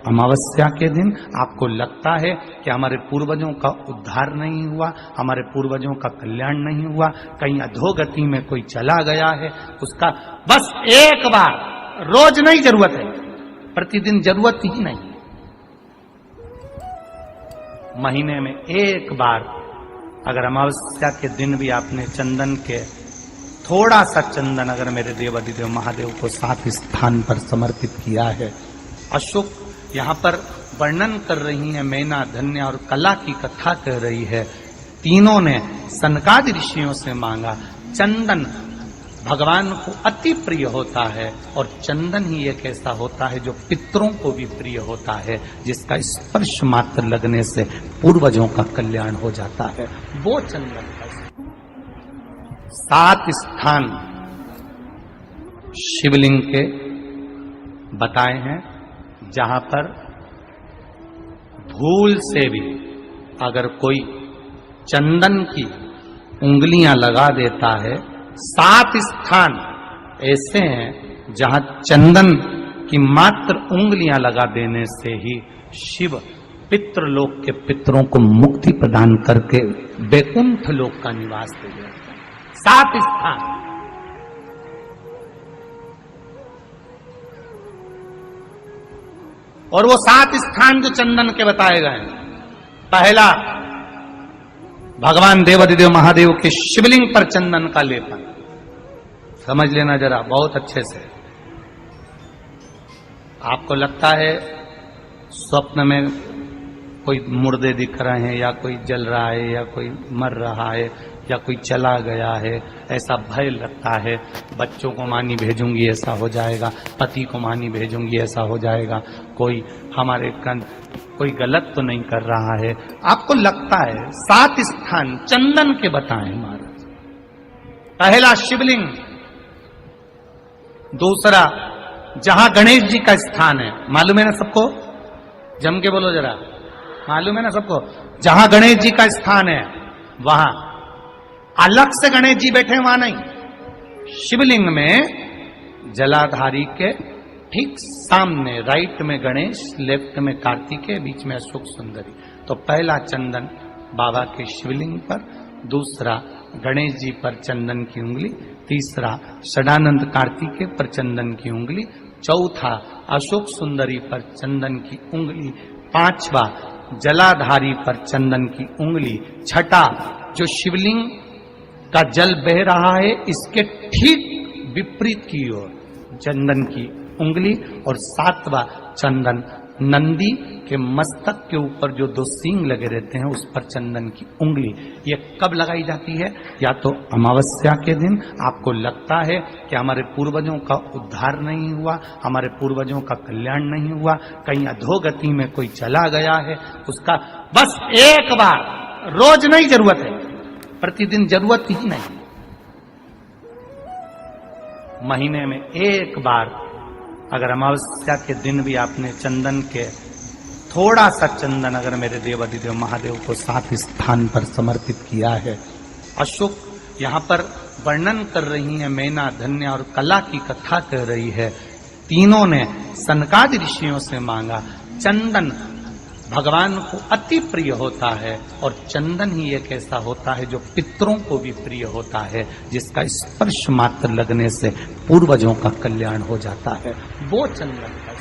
अमावस्या के दिन आपको लगता है कि हमारे पूर्वजों का उद्धार नहीं हुआ, हमारे पूर्वजों का कल्याण नहीं हुआ, कहीं अधोगति में कोई चला गया है, उसका बस एक बार, रोज नहीं जरूरत है, प्रतिदिन जरूरत ही नहीं, महीने में एक बार अगर अमावस्या के दिन भी आपने चंदन के थोड़ा सा चंदन अगर मेरे देवाधिदेव महादेव को 7 स्थान पर समर्पित किया है। अशोक यहाँ पर वर्णन कर रही है, मैना, धन्य और कला की कथा कह रही है। तीनों ने सनकादि ऋषियों से मांगा। चंदन भगवान को अति प्रिय होता है और चंदन ही एक ऐसा होता है जो पितरों को भी प्रिय होता है, जिसका स्पर्श मात्र लगने से पूर्वजों का कल्याण हो जाता है। वो चंदन का 7 स्थान शिवलिंग के बताए हैं, जहां पर भूल से भी अगर कोई चंदन की उंगलियां लगा देता है, 7 स्थान ऐसे हैं जहां चंदन की मात्र उंगलियां लगा देने से ही शिव पितृलोक के पितरों को मुक्ति प्रदान करके वैकुंठ लोक का निवास दे देते हैं। 7 स्थान। और वो 7 स्थान जो चंदन के बताए गए, पहला भगवान देवाधिदेव महादेव के शिवलिंग पर चंदन का लेपन। समझ लेना जरा बहुत अच्छे से। आपको लगता है स्वप्न में कोई मुर्दे दिख रहे हैं, या कोई जल रहा है, या कोई मर रहा है, या कोई चला गया है, ऐसा भय लगता है। बच्चों को मानी भेजूंगी ऐसा हो जाएगा, पति को मानी भेजूंगी ऐसा हो जाएगा, कोई हमारे कोई गलत तो नहीं कर रहा है, आपको लगता है। 7 स्थान चंदन के बताएं महाराज। पहला शिवलिंग, दूसरा जहां गणेश जी का स्थान है, मालूम है ना सबको, जम के बोलो जरा, मालूम है ना सबको, जहां गणेश जी का स्थान है वहां अलग से गणेश जी बैठे, वहां नहीं। शिवलिंग में जलाधारी के ठीक सामने राइट में गणेश, लेफ्ट में कार्तिकेय, बीच में अशोक सुंदरी। तो पहला चंदन बाबा के शिवलिंग पर, दूसरा गणेश जी पर चंदन की उंगली, तीसरा षडानंद कार्तिकेय पर चंदन की उंगली, चौथा अशोक सुंदरी पर चंदन की उंगली, पांचवा जलाधारी पर चंदन की उंगली, छठा जो शिवलिंग का जल बह रहा है इसके ठीक विपरीत की ओर चंदन की उंगली, और 7वां चंदन नंदी के मस्तक के ऊपर जो 2 सींग लगे रहते हैं उस पर चंदन की उंगली। ये कब लगाई जाती है? या तो अमावस्या के दिन आपको लगता है कि हमारे पूर्वजों का उद्धार नहीं हुआ, हमारे पूर्वजों का कल्याण नहीं हुआ, कहीं अधोगति में कोई चला गया है, उसका बस एक बार, रोज नहीं जरूरत है, प्रतिदिन जरूरत ही नहीं, महीने में एक बार अगर अमावस्या के दिन भी आपने चंदन के थोड़ा सा चंदन अगर मेरे देवाधिदेव महादेव को 7 स्थान पर समर्पित किया है। अशोक यहाँ पर वर्णन कर रही है, मैना, धन्य और कला की कथा कह रही है। तीनों ने सनकादि ऋषियों से मांगा। चंदन भगवान को अति प्रिय होता है और चंदन ही एक ऐसा होता है जो पितरों को भी प्रिय होता है, जिसका स्पर्श मात्र लगने से पूर्वजों का कल्याण हो जाता है। वो चंदन का